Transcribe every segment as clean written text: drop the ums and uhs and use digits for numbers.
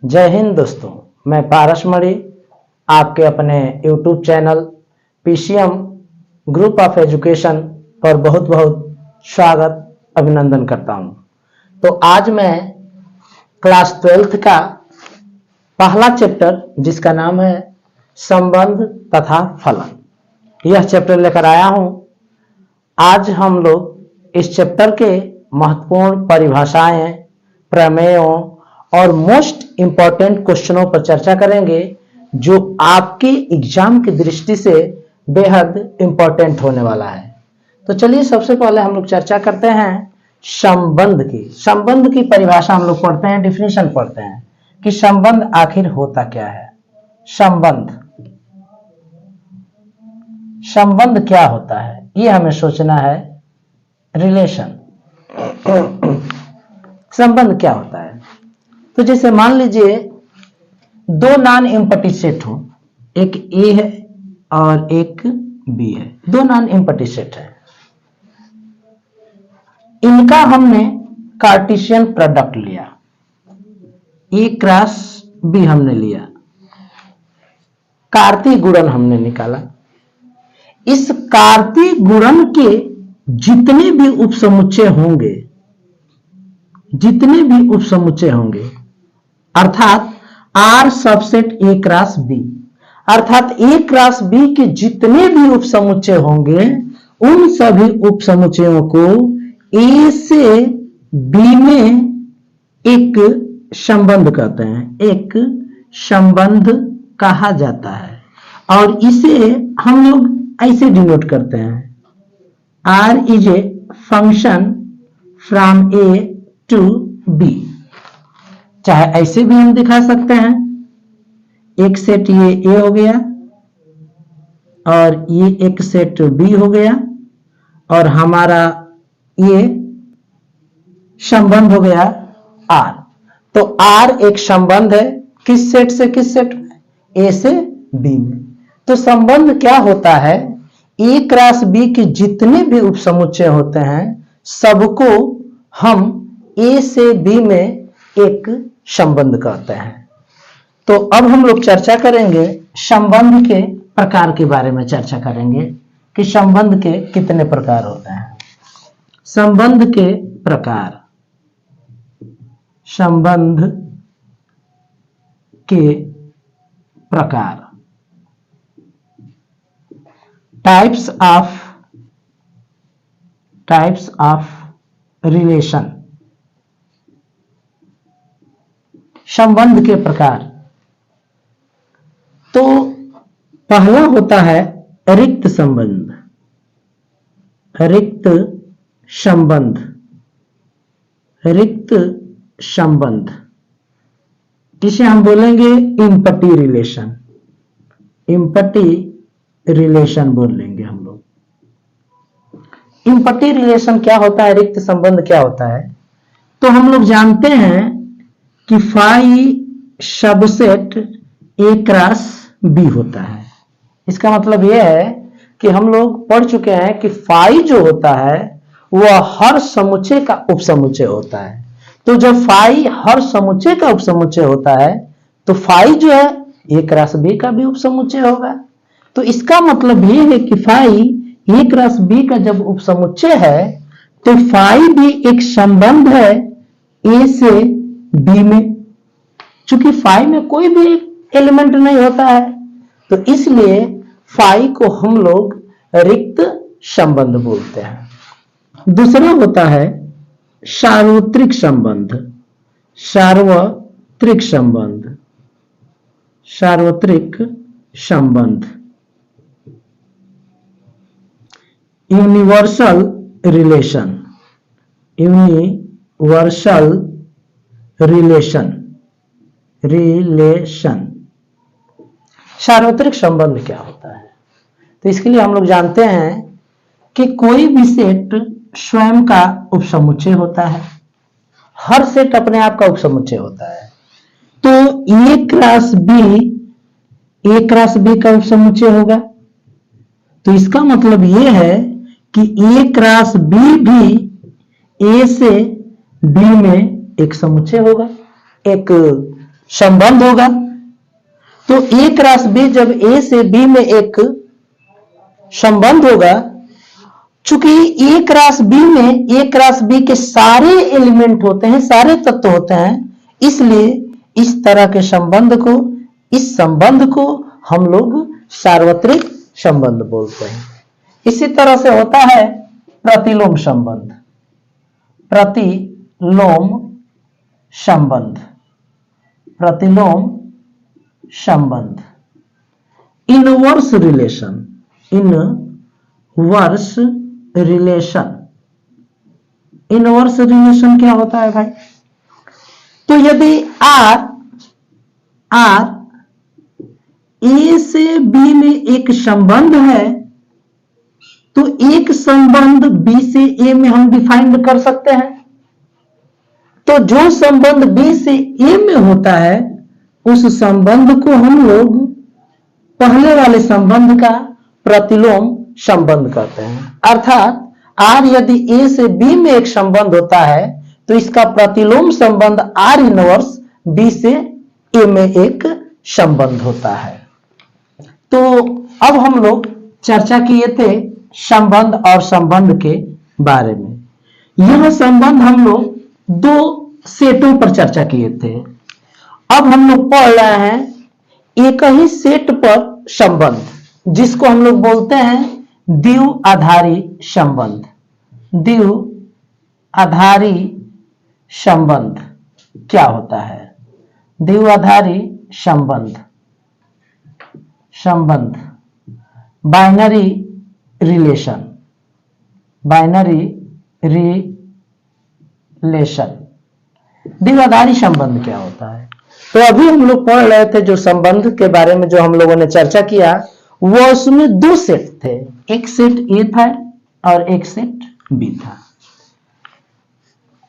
जय हिंद दोस्तों, मैं पारस मणि आपके अपने YouTube channel PCM group of education पर बहुत बहुत स्वागत अभिनंदन करता हूं। तो आज मैं क्लास 12th का पहला चैप्टर जिसका नाम है संबंध तथा फलन, यह चैप्टर लेकर आया हूं। आज हम लोग इस चैप्टर के महत्वपूर्ण परिभाषाएं, प्रमेयों और मोस्ट इंपॉर्टेंट क्वेश्चनों पर चर्चा करेंगे जो आपके एग्जाम की दृष्टि से बेहद इंपॉर्टेंट होने वाला है। तो चलिए सबसे पहले हम लोग चर्चा करते हैं संबंध की। संबंध की परिभाषा हम लोग पढ़ते हैं, डिफिनेशन पढ़ते हैं कि संबंध आखिर होता क्या है। संबंध क्या होता है ये हमें सोचना है। रिलेशन, संबंध क्या होता है? तो जैसे मान लीजिए दो नॉन एम्प्टी सेट हो, एक ए है और एक बी है, दो नॉन एम्प्टी सेट है। इनका हमने कार्टेशियन प्रोडक्ट लिया, ए क्रॉस बी हमने लिया, कार्तीय गुणन हमने निकाला। इस कार्तीय गुणन के जितने भी उपसमुच्चय होंगे अर्थात R subset A cross B, अर्थात ए क्रॉस बी के जितने भी उपसमुच्चय होंगे उन सभी उपसमुच्चयों को ए से बी में एक संबंध कहते हैं, एक संबंध कहा जाता है। और इसे हम लोग ऐसे डिनोट करते हैं, R is a function from A to B. चाहे ऐसे भी हम दिखा सकते हैं, एक सेट ये ए हो गया और ये एक सेट बी हो गया और हमारा ये संबंध हो गया आर। तो आर एक संबंध है, किस सेट से किस सेट में? ए से बी में। तो संबंध क्या होता है? ए क्रॉस बी के जितने भी उपसमुच्चय होते हैं सबको हम ए से बी में एक संबंध कहते हैं। तो अब हम लोग चर्चा करेंगे संबंध के प्रकार के बारे में, चर्चा करेंगे कि संबंध के कितने प्रकार होते हैं। संबंध के प्रकार, संबंध के प्रकार, टाइप्स ऑफ रिलेशन। संबंध के प्रकार, तो पहला होता है रिक्त संबंध। रिक्त संबंध, रिक्त संबंध इसे हम बोलेंगे इम्पटी रिलेशन। इम्पटी रिलेशन बोल लेंगे हम लोग। इम्पटी रिलेशन क्या होता है, रिक्त संबंध क्या होता है? तो हम लोग जानते हैं कि phi subset A cross B होता है। इसका मतलब यह है कि हम लोग पढ़ चुके हैं कि फाई जो होता है वह हर समुच्चय का उपसमुच्चय होता है। तो जब फाई हर समुच्चय का उपसमुच्चय होता है तो फाई जो है ए क्रॉस बी का भी उपसमुच्चय होगा। तो इसका मतलब यह है कि फाई ए क्रॉस बी का जब उपसमुच्चय है तो फाई भी एक संबंध है ए से बी में। चूंकि फाई में कोई भी एलिमेंट नहीं होता है तो इसलिए फाई को हम लोग रिक्त संबंध बोलते हैं। दूसरा होता है सार्वत्रिक संबंध। सार्वत्रिक संबंध, सार्वत्रिक संबंध, यूनिवर्सल रिलेशन। यूनिवर्सल रिलेशन, सार्वत्रिक संबंध क्या होता है? तो इसके लिए हम लोग जानते हैं कि कोई भी सेट स्वयं का उपसमुच्चय होता है। हर सेट अपने आप का उपसमुच्चय होता है। तो ए क्रॉस बी का उपसमुच्चय होगा। तो इसका मतलब यह है कि ए क्रॉस बी भी ए से बी में एक समुच्चय होगा, एक संबंध होगा। तो A क्रॉस B जब A से B में एक संबंध होगा, चूंकि A क्रॉस B में A क्रॉस B के सारे एलिमेंट होते हैं, सारे तत्व होते हैं, इसलिए इस तरह के संबंध को, इस संबंध को हम लोग सार्वत्रिक संबंध बोलते हैं। इसी तरह से होता है प्रतिलोम संबंध। प्रतिलोम संबंध, प्रतिलोम संबंध, inverse relation, inverse relation. Inverse relation क्या होता है भाई? तो यदि R A से B में एक संबंध है, तो एक संबंध B से A में हम डिफाइन कर सकते हैं। तो जो संबंध B से A में होता है, उस संबंध को हम लोग पहले वाले संबंध का प्रतिलोम संबंध कहते हैं। अर्थात R यदि A से B में एक संबंध होता है, तो इसका प्रतिलोम संबंध R इनवर्स B से A में एक संबंध होता है। तो अब हम लोग चर्चा किए थे संबंध और संबंध के बारे में। यह संबंध हम लोग दो सेटों पर चर्चा किए थे। अब हम लोग पढ़ रहे हैं एक ही सेट पर संबंध, जिसको हम लोग बोलते हैं द्विआधारी संबंध। द्विआधारी संबंध क्या होता है? द्विआधारी संबंध, संबंध बाइनरी रिलेशन, बाइनरी रिलेशन। द्विआधारी संबंध क्या होता है? तो अभी हम लोग पढ़ रहे थे जो संबंध के बारे में जो हम लोगों ने चर्चा किया, वो उसमें दो सेट थे, एक सेट ए था और एक सेट बी था।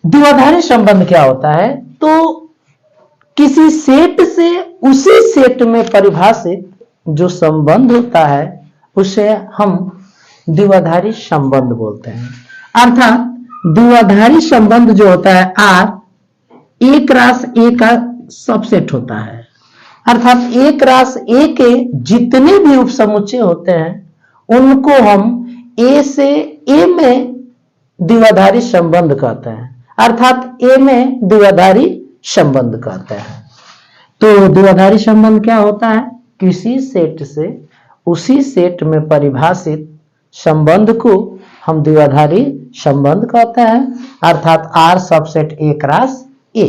द्विआधारी संबंध क्या होता है? तो किसी सेट से उसी सेट में परिभाषित जो संबंध होता है, उसे हम द्विआधारी संबंध बोलते हैं। अर्थात द्विआधारी संबंध जो होता है R A क्रॉस A का सबसेट होता है। अर्थात A क्रॉस A के जितने भी उपसमुच्चय होते हैं, उनको हम A से A में द्विआधारी संबंध कहते हैं। अर्थात A में द्विआधारी संबंध कहते हैं। तो द्विआधारी संबंध क्या होता है? किसी सेट से उसी सेट में परिभाषित संबंध को हम द्विआधारी संबंध कहते हैं। अर्थात R subset A cross A।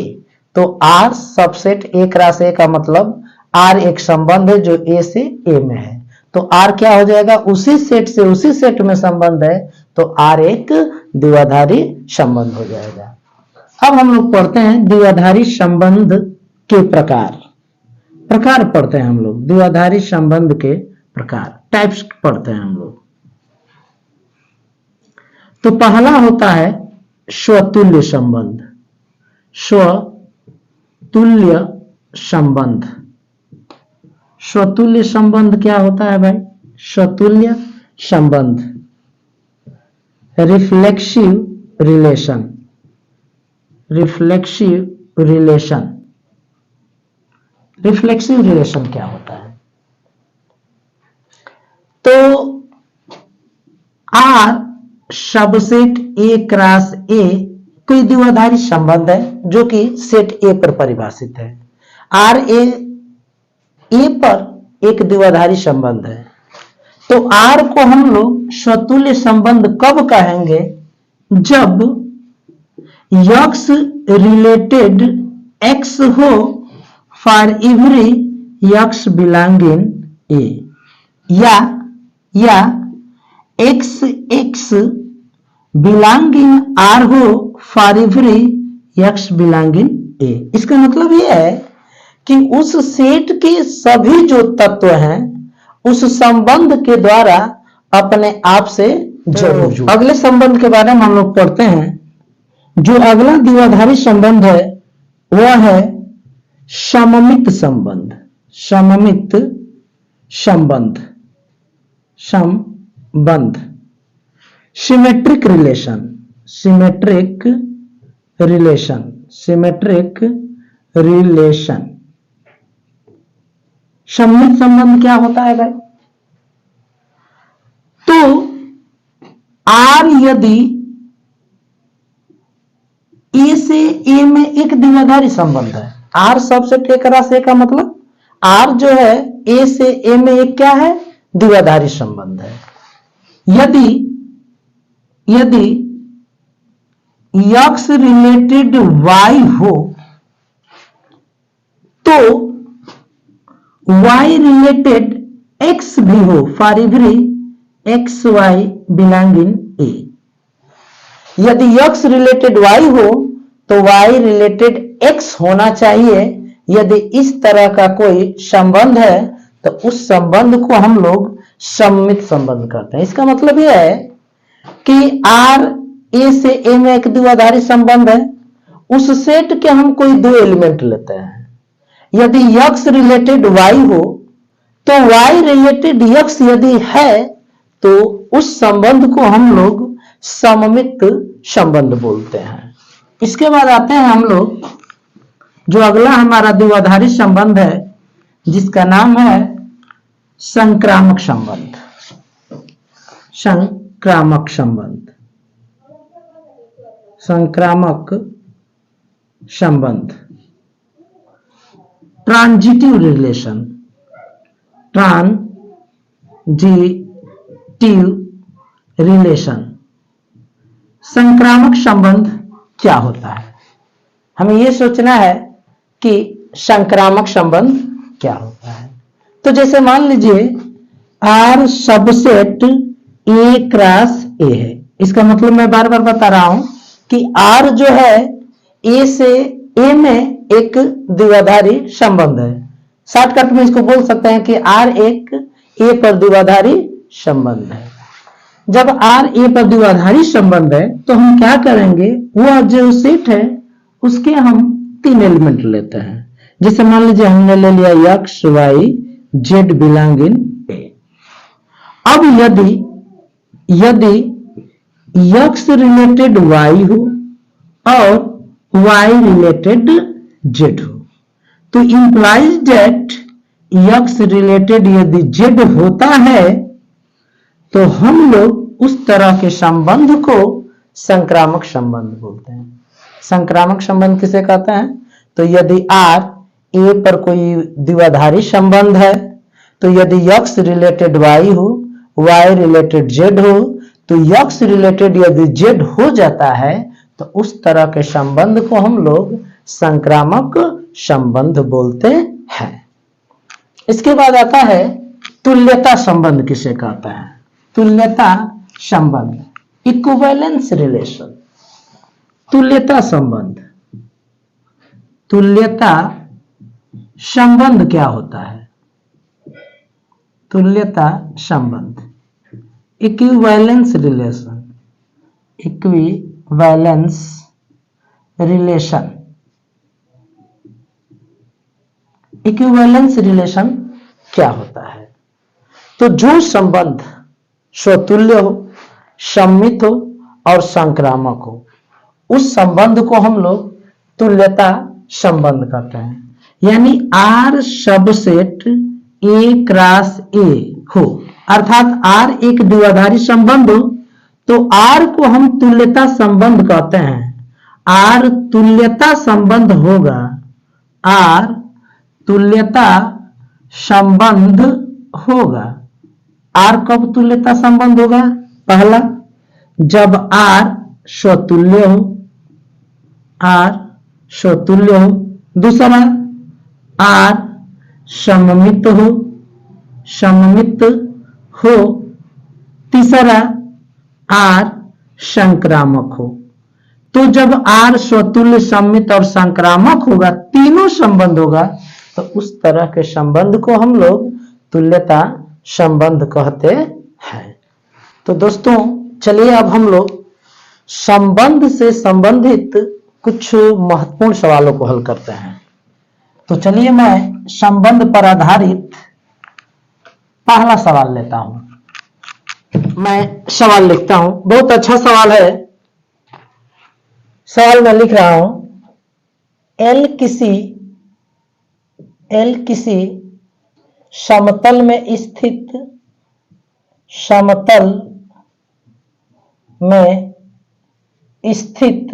तो R subset A cross A का मतलब R एक संबंध है जो A से A में है। तो R क्या हो जाएगा? उसी सेट से उसी सेट में संबंध है, तो R एक द्विआधारी संबंध हो जाएगा। अब हम लोग पढ़ते हैं द्विआधारी संबंध के प्रकार। प्रकार पढ़ते हैं हम लोग, द्विआधारी संबंध के प्रकार, टाइप्स पढ़ते हैं हम लोग। तो पहला होता है स्वतुल्य संबंध। स्वतुल्य संबंध। स्वतुल्य संबंध क्या होता है भाई? स्वतुल्य संबंध, reflexive relation, reflexive relation. Reflexive relation क्या होता है? तो R subset A cross A कोई द्विआधारी संबंध है जो कि सेट A पर परिभाषित है। R A पर एक द्विआधारी संबंध है। तो R को हम लोग स्वतुल्य संबंध कब कहेंगे? जब X रिलेटेड X हो for every X belonging A, या X बिलोंगिंग R हो for every X belonging A। इसका मतलब यह है कि उस सेट के सभी जो तत्व हैं उस संबंध के द्वारा अपने आप से जुड़े। अगले संबंध के बारे में हम लोग पढ़ते हैं। जो अगला द्विआधारी संबंध है वह है सममित संबंध। सममित संबंध, संबंध, symmetric relation, symmetric relation, symmetric relation. सममित संबंध क्या होता है भाई? तो आर यदि ए से ए में एक द्विआधारी संबंध है, आर सबसेट एक राशि का मतलब आर जो है ए से ए में एक क्या है? द्विआधारी संबंध है। यदि यदि x रिलेटेड y हो तो y रिलेटेड x भी हो, for every x y belong in A. यदि x रिलेटेड y हो तो y रिलेटेड x होना चाहिए। यदि इस तरह का कोई संबंध है तो उस संबंध को हम लोग सममित संबंध कहते हैं। इसका मतलब यह है कि r ए से ए में एक द्विआधारी संबंध है, उस सेट के हम कोई दो एलिमेंट लेते हैं। यदि x रिलेटेड y हो तो y रिलेटेड x यदि है तो उस संबंध को हम लोग सममित संबंध बोलते हैं। इसके बाद आते हैं हम लोग जो अगला हमारा द्विआधारी संबंध है जिसका नाम है संक्रामक संबंध। संक्रामक संबंध, संक्रामक संबंध, ट्रांजिटिव रिलेशन, ट्रांजिटिव रिलेशन। संक्रामक संबंध क्या होता है? हमें यह सोचना है कि संक्रामक संबंध क्या होता है। तो जैसे मान लीजिए R subset A cross A है। इसका मतलब मैं बार बार बता रहा हूं कि R जो है A से A में एक द्विआधारी संबंध है। शॉर्टकट में इसको बोल सकते हैं कि R एक A पर द्विआधारी संबंध है। जब R A पर द्विआधारी संबंध है तो हम क्या करेंगे, वो जो सेट है उसके हम तीन एलिमेंट लेते हैं। जैसे मान लीजिए हमने ले लिया x y z belong in A। अब यदि x रिलेटेड y हो और y रिलेटेड z हो तो इंप्लाइज दैट x रिलेटेड यदि z होता है तो हम लोग उस तरह के संबंध को संक्रामक संबंध बोलते हैं। संक्रामक संबंध किसे कहते हैं? तो यदि R A पर कोई द्विआधारी संबंध है तो यदि x रिलेटेड y हो, y रिलेटेड z हो तो x रिलेटेड यदि z हो जाता है तो उस तरह के संबंध को हम लोग संक्रामक संबंध बोलते हैं। इसके बाद आता है तुल्यता संबंध किसे कहता है? तुल्यता संबंध, इक्विवेलेंस रिलेशन। तुल्यता संबंध, तुल्यता संबंध क्या होता है? तुल्यता संबंध, equivalence relation, equivalence relation. Equivalence relation क्या होता है? तो जो संबंध स्वतुल्य हो, सममित हो और संक्रामक हो उस संबंध को हम लोग तुल्यता संबंध कहते हैं। यानी R subset A cross A हो अर्थात R एक द्विआधारी संबंध हो तो R को हम तुल्यता संबंध कहते हैं। R तुल्यता संबंध होगा, R तुल्यता संबंध होगा। R कब तुल्यता संबंध होगा? पहला, जब R स्वतुल्य हो, R स्वतुल्य हो। दूसरा, R सममित हो, सममित हो। तीसरा, R संक्रामक हो। तो जब R स्वतुल्य, सममित और संक्रामक होगा, तीनों संबंध होगा तो उस तरह के संबंध को हम लोग तुल्यता संबंध कहते हैं। तो दोस्तों चलिए अब हम लोग संबंध से संबंधित कुछ महत्वपूर्ण सवालों को हल करते हैं। तो चलिए मैं संबंध पर आधारित पहला सवाल लेता हूं। मैं सवाल लिखता हूं, बहुत अच्छा सवाल है। सवाल मैं लिख रहा हूं, एल किसी समतल में स्थित, समतल में स्थित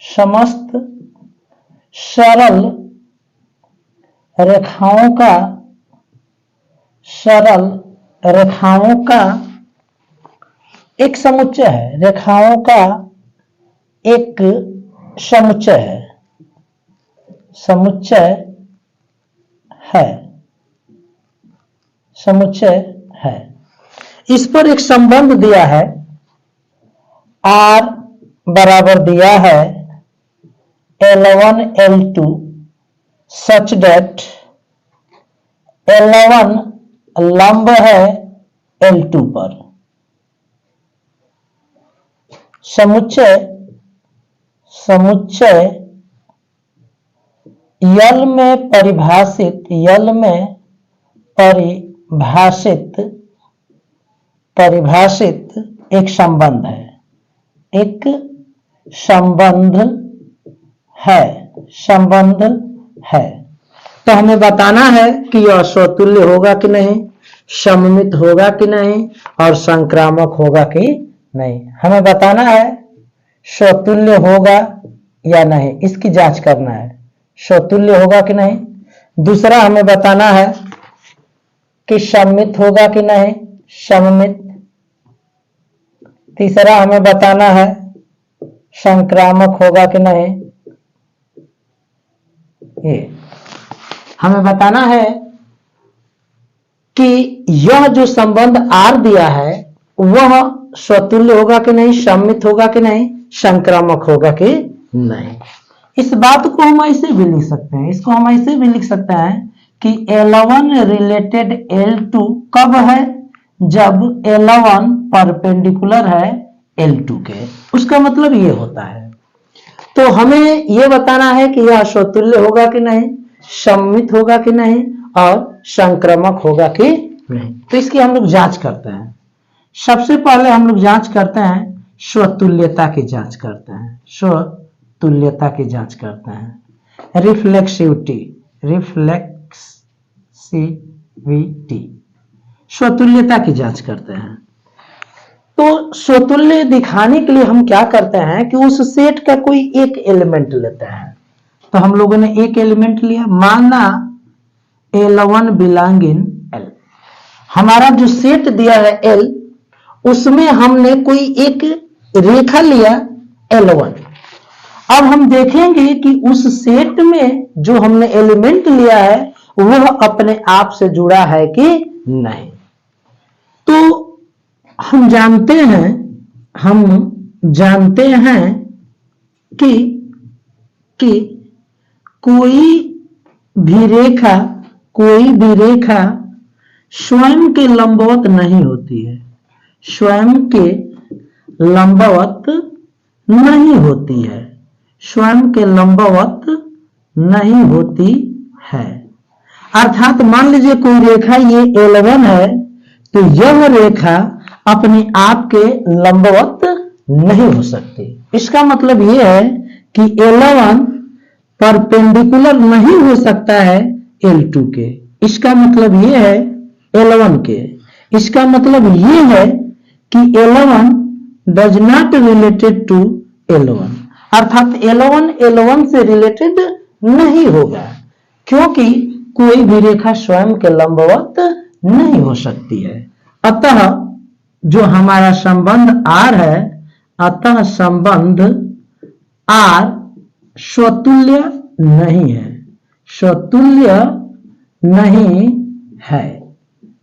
समस्त सरल रेखाओं का एक समुच्चय है, रेखाओं का एक समुच्चय है। इस पर एक संबंध दिया है, R बराबर दिया है L1 L2 such that L1 लंब है L2 पर। समुच्चय यल में परिभाषित एक संबंध है। तो हमें बताना है कि यह स्वतुल्य होगा कि नहीं, सममित होगा कि नहीं और संक्रामक होगा कि नहीं। हमें बताना है स्वतुल्य होगा या नहीं, इसकी जांच करना है, स्वतुल्य होगा कि नहीं। दूसरा हमें बताना है कि सममित होगा कि नहीं, सममित। तीसरा हमें बताना है संक्रामक होगा कि नहीं। ये हमें बताना है कि यह जो संबंध R दिया है वह स्वतुल्य होगा कि नहीं, सममित होगा कि नहीं, संक्रामक होगा कि नहीं। इस बात को हम ऐसे भी लिख सकते हैं, इसको हम ऐसे भी लिख सकते हैं कि L1 रिलेटेड L2 कब है, जब L1 परपेंडिकुलर है L2 के। उसका मतलब ये होता है। तो हमें ये बताना है कि यह स्वतुल्य होगा कि नहीं, सममित होगा कि नहीं और संक्रामक होगा कि नहीं। तो इसकी हम लोग जांच करते हैं। सबसे पहले हम लोग जांच करते हैं, स्वतुल्यता की जांच करते हैं, स्वतुल्यता की जांच करते हैं। रिफ्लेक्सिविटी, स्वतुल्यता की जांच करते हैं। तो स्वतुल्य दिखाने के लिए हम क्या करते हैं कि उस सेट का कोई एक एलिमेंट लेते हैं। तो हम लोगों ने एक एलिमेंट लिया, माना L1 बिलोंग इन L। हमारा जो सेट दिया है L, उसमें हमने कोई एक रेखा लिया L1। अब हम देखेंगे कि उस सेट में जो हमने एलिमेंट लिया है वह अपने आप से जुड़ा है कि नहीं। तो हम जानते हैं कि कोई भी रेखा स्वयं के लंबवत नहीं होती है, स्वयं के लंबवत नहीं होती है, स्वयं के लंबवत नहीं होती है। अर्थात मान लीजिए कोई रेखा ये L1 है, तो यह रेखा अपने आप के लंबवत नहीं हो सकती। इसका मतलब यह है कि L1 परपेंडिकुलर नहीं हो सकता है L2 के। इसका मतलब यह है L1 के, इसका मतलब यह है कि L1 does not related to L1। अर्थात L1 से रिलेटेड नहीं होगा, क्योंकि कोई भी रेखा स्वयं के लंबवत नहीं हो सकती है। अतः जो हमारा संबंध R है, अतः संबंध R स्वतुल्य नहीं है, स्वतुल्य नहीं है।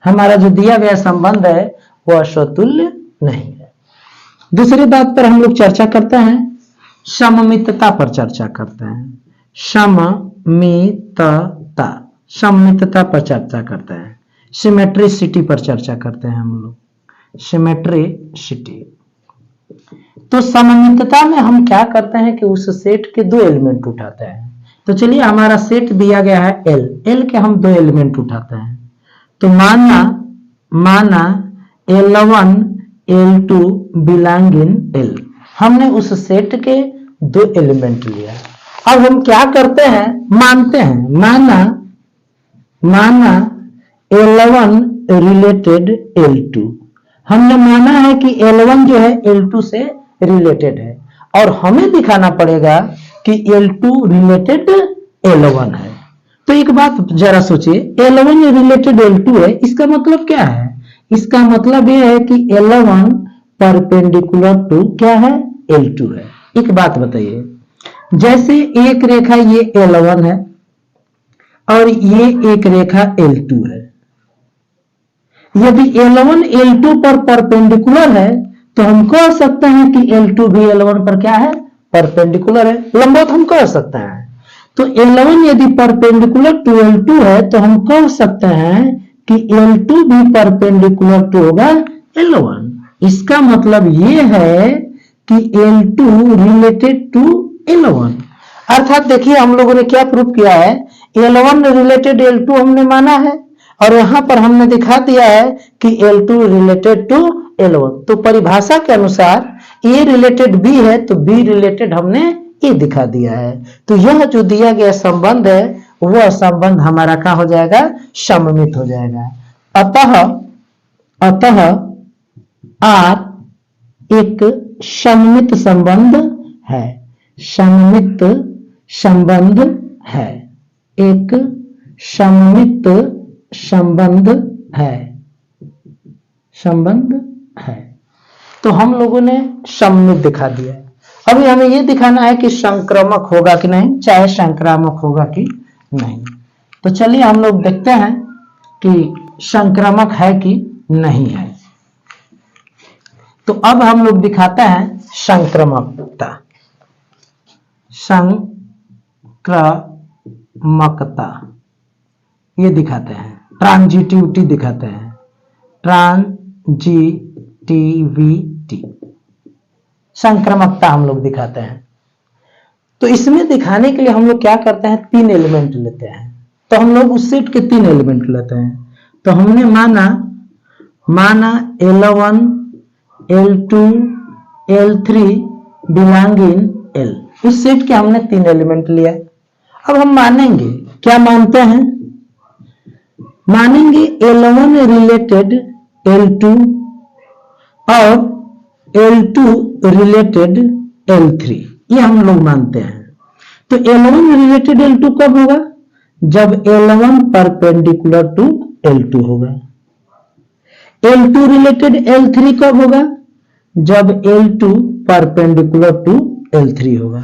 हमारा जो दिया गया संबंध है वह स्वतुल्य नहीं है। दूसरी बात पर हम लोग चर्चा करते हैं, सममितता पर चर्चा करते हैं। सममितता पर चर्चा करते हैं। सिमेट्रिसिटी पर चर्चा करते हैं हम लोग, सिमेट्रिसिटी। तो सममितता में हम क्या करते हैं कि उस सेट के दो एलिमेंट उठाते हैं। तो चलिए, हमारा सेट दिया गया है L के हम दो एलिमेंट उठाते हैं। तो माना L1 L2 belong in L। हमने उस सेट के दो एलिमेंट लिया। अब हम क्या करते हैं, मानते हैं, माना L1 रिलेटेड L2। हमने माना है कि L1 जो है L2 से रिलेटेड है और हमें दिखाना पड़ेगा कि L2 रिलेटेड L1 है। तो एक बात जरा सोचिए, L1 रिलेटेड L2 है, इसका मतलब क्या है? इसका मतलब यह है कि L1 परपेंडिकुलर टू क्या है, L2 है। एक बात बताइए, जैसे एक रेखा ये L1 है और ये एक रेखा L2 है, यदि L1 L2 पर परपेंडिकुलर है तो हम कह सकते हैं कि L2 भी L1 पर क्या है, परपेंडिकुलर है, लंबवत हम कह सकते हैं। तो L1 यदि परपेंडिकुलर टू L2 है तो हम कह सकते हैं कि L2 भी परपेंडिकुलर टू होगा L1। इसका मतलब ये है कि L2 रिलेटेड टू L1। अर्थात देखिए हम लोगों ने क्या प्रूव किया है, L1 रिलेटेड L2 हमने माना है और यहां पर हमने दिखा दिया है कि L2 रिलेटेड टू L1। तो परिभाषा के अनुसार A रिलेटेड B है तो B रिलेटेड हमने A दिखा दिया है। तो यह जो दिया गया संबंध है वह संबंध हमारा क्या हो जाएगा, सममित हो जाएगा। अतः R एक सममित संबंध है, सममित संबंध है, एक सममित संबंध है, संबंध है। तो हम लोगों ने सममित दिखा दिया। अभी हमें यह दिखाना है कि संक्रामक होगा कि नहीं, चाहे संक्रामक होगा कि नहीं। तो चलिए हम लोग देखते हैं कि संक्रामक है कि नहीं है। तो अब हम लोग दिखाते हैं संक्रामकता, संक्रामकता ये दिखाते हैं, ट्रांजिटिविटी दिखाते हैं, ट्रांजिटिविटी संक्रामकता हम लोग दिखाते हैं। तो इसमें दिखाने के लिए हम लोग क्या करते हैं, 3 एलिमेंट लेते हैं। तो हम लोग उस सेट के 3 एलिमेंट लेते हैं। तो हमने माना L1 L2 L3 belong in L। उस सेट के हमने 3 एलिमेंट लिया। अब हम मानेंगे, क्या मानते हैं, मानेंगे L1 रिलेटेड L2 और L2 रिलेटेड L3, ये हम लोग मानते हैं। तो L1 रिलेटेड L2 कब होगा, जब L1 परपेंडिकुलर टू L2 होगा। L2 रिलेटेड L3 कब होगा, जब L2 परपेंडिकुलर टू L3 होगा।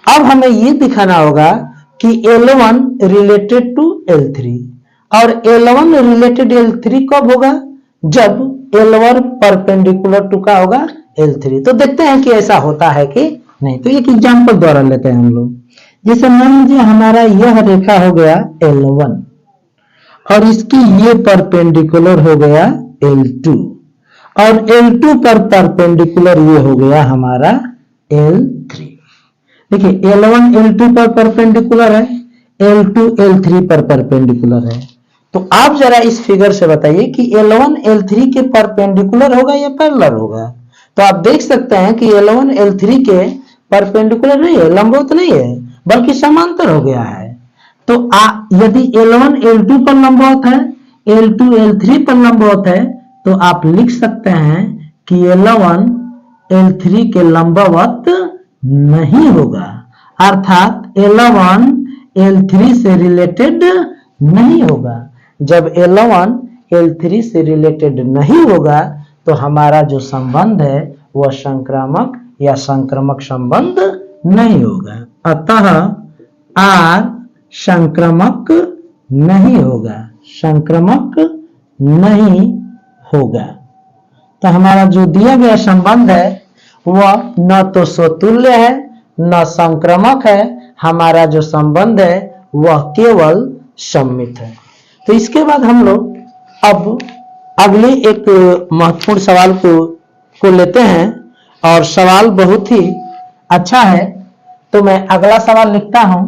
अब हमें यह दिखाना होगा कि L1 रिलेटेड टू L3 और L1 रिलेटेड L3 कब होगा, जब L1 परपेंडिकुलर टू का होगा L3। तो देखते हैं कि ऐसा होता है कि नहीं। तो एक एग्जांपल द्वारा लेते हैं हम लोग। जैसे मान लीजिए हमारा यह रेखा हो गया L1 और इसकी ये परपेंडिकुलर हो गया L2 और L2 पर परपेंडिकुलर ये हो गया हमारा L3। देखिए L1 L2 पर परपेंडिकुलर है, L2 L3 पर परपेंडिकुलर है। तो आप जरा इस फिगर से बताइए कि L1 L3 के परपेंडिकुलर होगा या पैरेलल होगा। तो आप देख सकते हैं कि L1 L3 के परपेंडिकुलर नहीं है, लंबवत नहीं है, बल्कि समांतर हो गया है। तो यदि L1 L2 पर लंबवत है, L2 L3 पर लंबवत है, तो आप लिख सकते हैं कि L1 L3 के लंबवत नहीं होगा, अर्थात L1 L3 से रिलेटेड नहीं होगा। जब L1 L3 से रिलेटेड नहीं होगा तो हमारा जो संबंध है वह संक्रामक या संक्रामक संबंध नहीं होगा। अतः R संक्रामक नहीं होगा, संक्रामक नहीं होगा। तो हमारा जो दिया गया संबंध है वह न तो स्वतुल्य है न संक्रामक है, हमारा जो संबंध है वह केवल सममित है। तो इसके बाद हम लोग अब अगले एक महत्वपूर्ण सवाल को लेते हैं और सवाल बहुत ही अच्छा है। तो मैं अगला सवाल लिखता हूं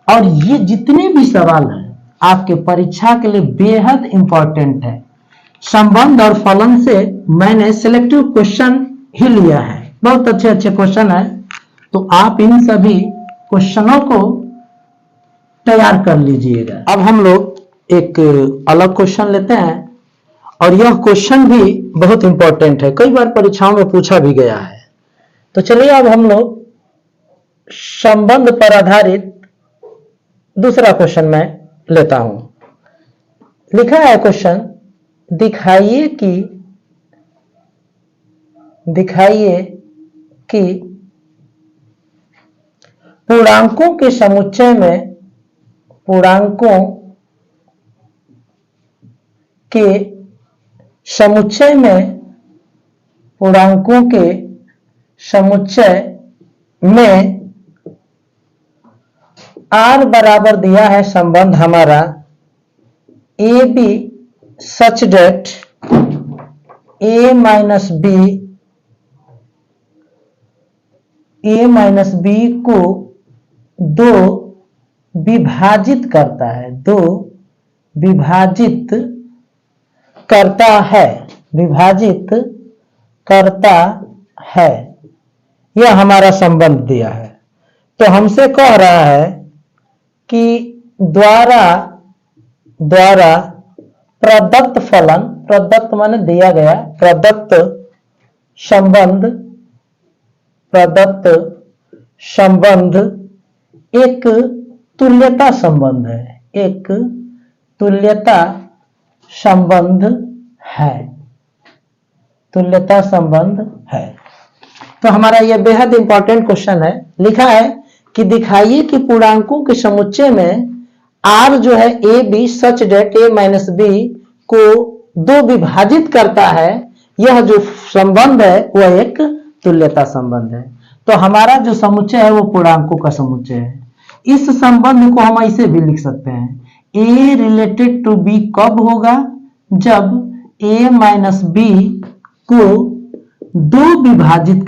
और ये जितने भी सवाल हैं आपके परीक्षा के लिए बेहद इंपॉर्टेंट है। संबंध और फलन से मैंने सिलेक्टिव क्वेश्चन ही लिया है, बहुत अच्छे अच्छे क्वेश्चन है। तो आप इन सभी क्वेश्चनों को तैयार कर लीजिएगा। अब हम लोग एक अलग क्वेश्चन लेते हैं और यह क्वेश्चन भी बहुत इंपॉर्टेंट है, कई बार परीक्षाओं में पूछा भी गया है। तो चलिए अब हम लोग संबंध पर आधारित दूसरा क्वेश्चन मैं लेता हूं। लिखा है क्वेश्चन, दिखाइए कि पूर्णांकों के समुच्चय में पूर्णांकों के समुच्चय में R बराबर दिया है संबंध हमारा A B such that A minus B को दो विभाजित करता है, यह हमारा संबंध दिया है। तो हमसे कह रहा है कि द्वारा प्रदत्त फलन, प्रदत्त माने दिया गया, प्रदत्त संबंध एक तुल्यता संबंध है। तो हमारा यह बेहद इंपॉर्टेंट क्वेश्चन है। लिखा है कि दिखाइए कि पूर्णांकों के समुच्चय में R जो है A B such that A minus B को दो विभाजित करता है। यह जो संबंध है वह एक तुल्यता संबंध है। तो हमारा जो समुच्चय है वो पूर्णांकों का समुच्चय है। इस संबंध को हम ऐसे भी लिख सकते हैं, ए रिलेटेड टू बी कब होगा, जब ए माइनस बी को दो विभाजित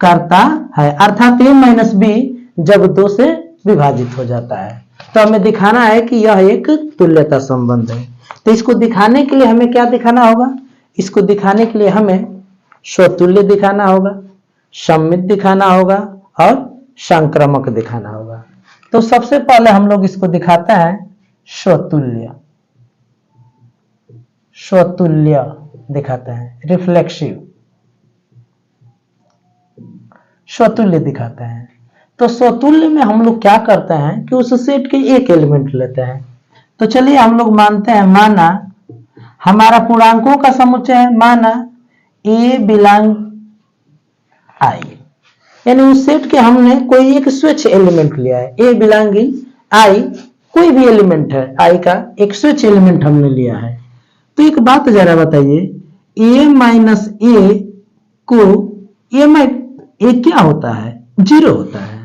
करता है, अर्थात ए माइनस बी जब दो से विभाजित हो जाता है। तो हमें दिखाना है कि यह एक तुल्यता संबंध है। तो इसको दिखाने के लिए हमें क्या दिखाना होगा? इसको दिखाने के लिए हमें स्वतुल्य दिखाना होगा, सममित दिखाना होगा और संक्रामक दिखाना होगा। तो सबसे पहले हम लोग इसको दिखाते हैं स्वतुल्य दिखाते हैं, रिफ्लेक्सिव स्वतुल्य दिखाते हैं। तो स्वतुल्य में हम लोग क्या करते हैं कि उस सेट के एक एलिमेंट लेते हैं। तो चलिए हम लोग मानते हैं, माना हमारा पूर्णांकों का समुच्चय है, माना ए बिलोंग आई, यानी उस सेट के हमने कोई एक स्वेच्छ एलिमेंट लिया है। ए बिलोंगिंग आई कोई भी एलिमेंट है, आई का एक स्वेच्छ एलिमेंट हमने लिया है। तो एक बात जरा बताइए, ए माइनस ए को ए क्या होता है? जीरो होता है।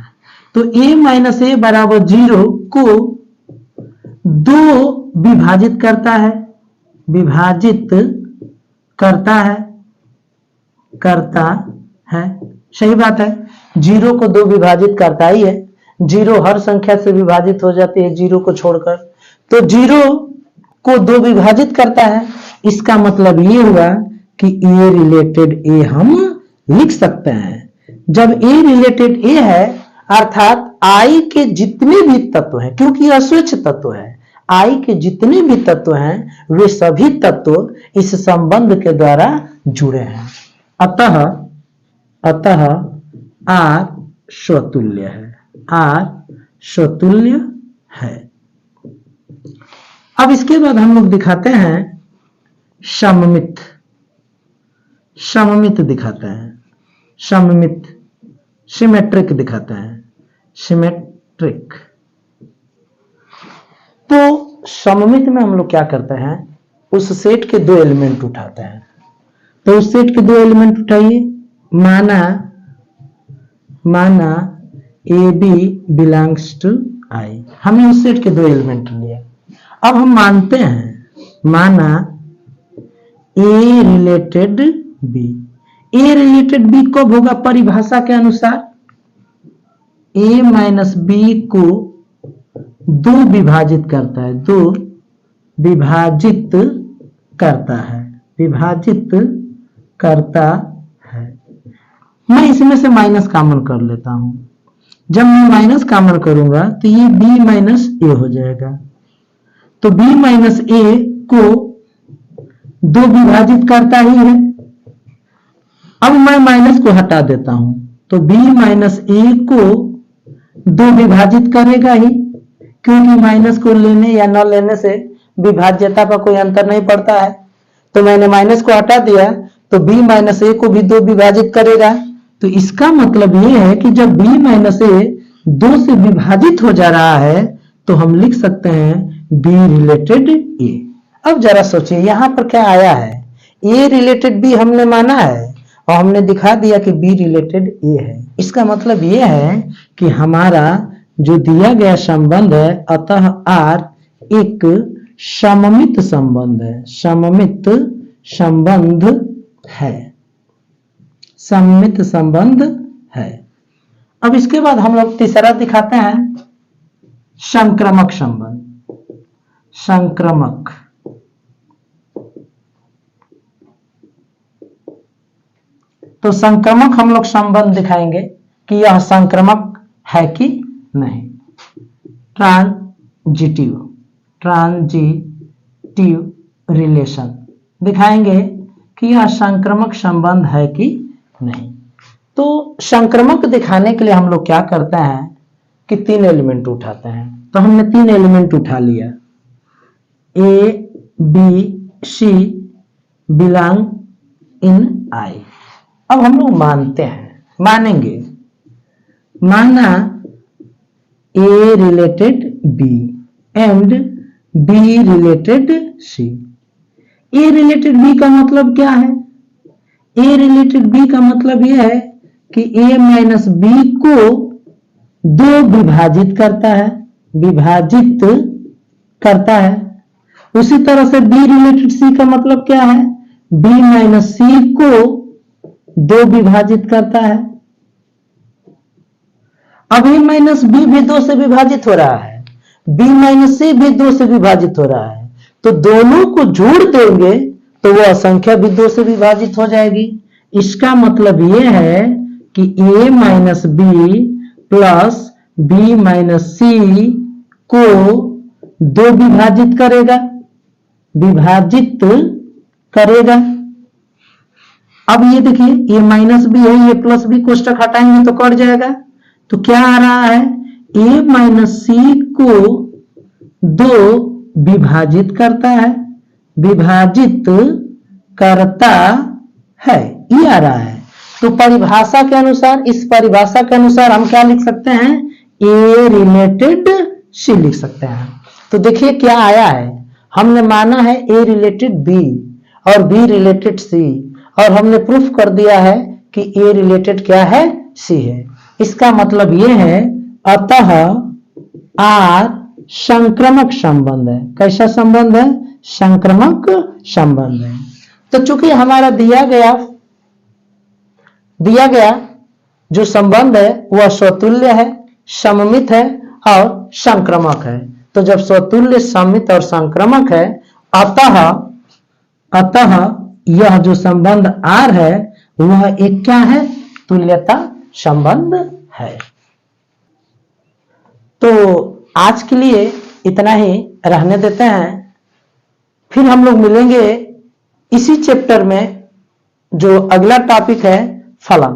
तो ए माइनस ए बराबर जीरो को दो विभाजित करता है। सही बात है, जीरो को दो विभाजित करता ही है। जीरो हर संख्या से विभाजित हो जाती है जीरो को छोड़कर, तो जीरो को दो विभाजित करता है। इसका मतलब ये हुआ कि ए रिलेटेड ए हम लिख सकते हैं। जब ए रिलेटेड ए है अर्थात आई के जितने भी तत्व हैं, क्योंकि यह स्वेच्छ तत्व है, आई के जितने भी तत्व हैं वे सभी तत्व इस संबंध के द्वारा जुड़े हैं। अतः आर स्वतुल्य है। अब इसके बाद हम लोग दिखाते हैं सममित दिखाते हैं, सिमेट्रिक दिखाते हैं, सिमेट्रिक। तो सममित में हम लोग क्या करते हैं, उस सेट के दो एलिमेंट उठाते हैं। तो उस सेट के दो एलिमेंट उठाइए, माना ए बी बिलोंग्स टू आई, हमने उस सेट के दो एलिमेंट लिए। अब हम मानते हैं, माना A related B. A related B कब होगा? परिभाषा के अनुसार ए माइनस बी को दो विभाजित करता है, मैं इसमें से माइनस कॉमन कर लेता हूं। जब मैं माइनस कॉमन करूंगा तो ये b माइनस ए हो जाएगा। तो b माइनस ए को 2 विभाजित करता ही है। अब मैं माइनस को हटा देता हूं तो b माइनस ए को 2 विभाजित करेगा ही, क्योंकि माइनस को लेने या न लेने से विभाज्यता पर कोई अंतर नहीं पड़ता है। तो मैंने माइनस को हटा दिया तो b माइनस ए को भी 2 विभाजित करेगा। तो इसका मतलब यह है कि जब b माइनस ए 2 से विभाजित हो जा रहा है तो हम लिख सकते हैं b रिलेटेड a। अब जरा सोचिए यहां पर क्या आया है, a रिलेटेड b हमने माना है और हमने दिखा दिया कि b रिलेटेड a है। इसका मतलब यह है कि हमारा जो दिया गया संबंध है अतः r एक सममित संबंध है, सममित संबंध है, सममित संबंध है। अब इसके बाद हम लोग तीसरा दिखाते हैं संक्रामक संबंध। संक्रामक, तो संक्रामक हम लोग संबंध दिखाएंगे कि यह संक्रामक है कि नहीं। ट्रांजिटिव, ट्रांजिटिव रिलेशन दिखाएंगे कि यह संक्रामक संबंध है कि नहीं। तो संक्रामक दिखाने के लिए हम लोग क्या करते हैं कि 3 एलिमेंट उठाते हैं। तो हमने 3 एलिमेंट उठा लिया, A B C belong in आई। अब हम लोग मानते हैं, मानेंगे, माना A related B and B related C. A related B का मतलब क्या है? ए रिलेटेड बी का मतलब यह है कि ए माइनस बी को 2 विभाजित करता है, विभाजित करता है। उसी तरह से बी रिलेटेड सी का मतलब क्या है? बी माइनस सी को 2 विभाजित करता है। अब ए माइनस बी भी 2 से विभाजित हो रहा है, बी माइनस सी भी 2 से विभाजित हो रहा है। तो दोनों को जोड़ देंगे तो वह संख्या भी 2 से विभाजित हो जाएगी। इसका मतलब यह है कि a minus B plus B minus C को 2 विभाजित करेगा, विभाजित करेगा। अब ये देखिए, a माइनस बी है, ये प्लस बी कोष्टक हटाएंगे तो कट जाएगा। तो क्या आ रहा है? a माइनस सी को 2 विभाजित करता है, विभाजित करता है, ये आ रहा है। तो परिभाषा के अनुसार, इस परिभाषा के अनुसार हम क्या लिख सकते हैं? ए रिलेटेड सी लिख सकते हैं। तो देखिए क्या आया है, हमने माना है ए रिलेटेड बी और बी रिलेटेड सी, और हमने प्रूफ कर दिया है कि ए रिलेटेड क्या है? सी है। इसका मतलब यह है अतः आर संक्रामक संबंध है। कैसा संबंध है? संक्रामक संबंध है। तो चूंकि हमारा दिया गया जो संबंध है वह स्वतुल्य है, सममित है और संक्रामक है। तो जब स्वतुल्य, सममित और संक्रामक है, अतः यह जो संबंध R है वह एक क्या है? तुल्यता संबंध है। तो आज के लिए इतना ही रहने देते हैं, फिर हम लोग मिलेंगे इसी चैप्टर में जो अगला टॉपिक है फलन।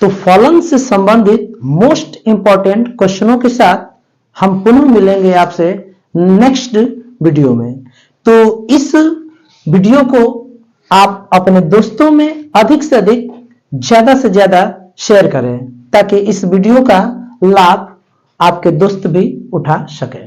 तो फलन से संबंधित मोस्ट इंपॉर्टेंट क्वेश्चनों के साथ हम पुनः मिलेंगे आपसे नेक्स्ट वीडियो में। तो इस वीडियो को आप अपने दोस्तों में अधिक से अधिक, ज्यादा से ज्यादा शेयर करें ताकि इस वीडियो का लाभ आपके दोस्त भी उठा सके।